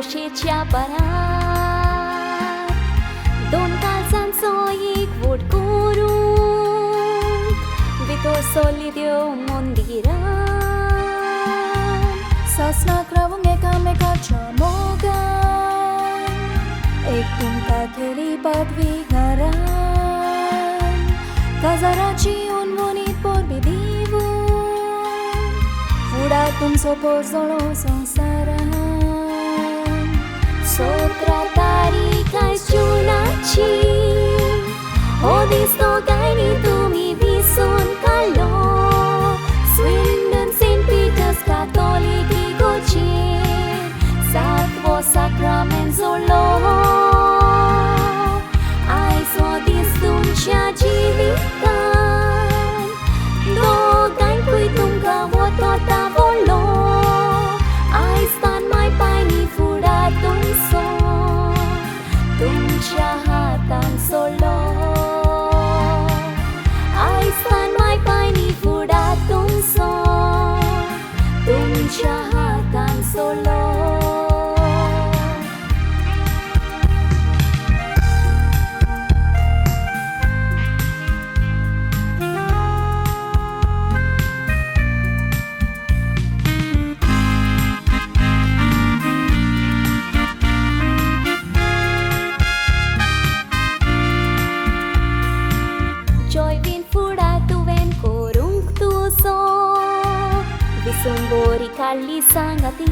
Roșecea parat Don calzanzoic vod corunc Vito solidio mondiran Sasna kravung eka meka chamogan Ektum kakeli padvigaran Kazarachi un bonit por bibivun Furatum sopor zolo sonsaran Sotratari kai chunachi Odisto kai ni tumi visun kalo Swindon St. Peter's Catholic Igocin Satvo Sacrament Zolo Ai sodis tumcia jilitan Dogan kuitum ka votota volo Ai stan mai paini furatun so Tumcia hatan solo Ai stan mai paini furatun so Tumcia hatan solo Sumbori kalli sangati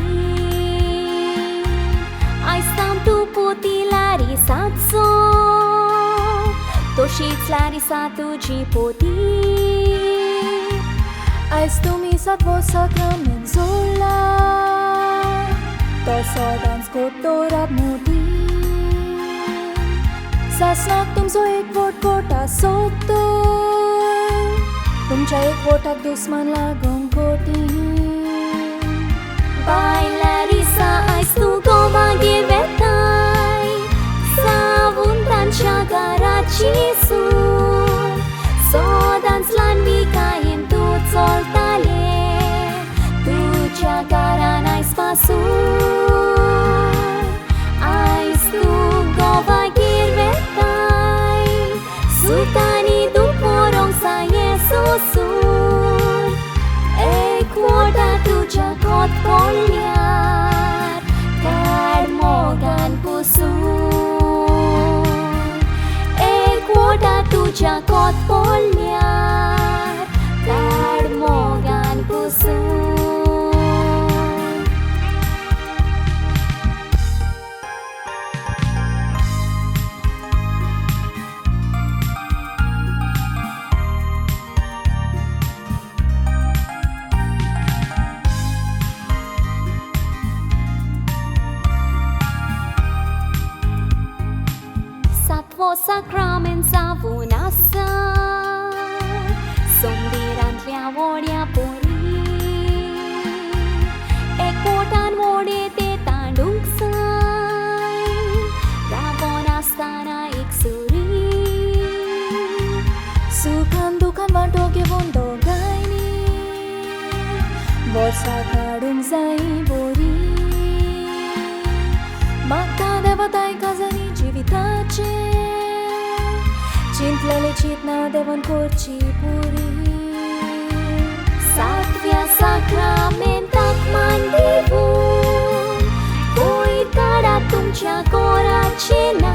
Ai stam tu puti lari satso Toshits lari satu jipoti Ai stumi satvo sacrament zola Tosodan skotorab mudi Sasnak tum so ek vot kota sokto Tumcha ek votak dusman lagong koti Bailarisa ai stu goma gevetai Savuntan chagarachi sun Sodan slan vikaim tu soltale Tu chagaran ai spasun Ai stu goma gevetai Sutani du porong sa Jesusun Equota tu jakot poliar Kad mogan pusun Equota tu jakot poliar Kad mogan pusun Satvo sacrament savunasa Sombiran tliavoria pori Ekotan vode te tandung sai Ravonastana iksuri Sukhan dukhan vantoge vondo gaini Borsa kadum zai bori Magda devatai kazani jivitace Cintlele citna devan corci puri Satvia sacramentat mandivun Voi cara tumcia coracina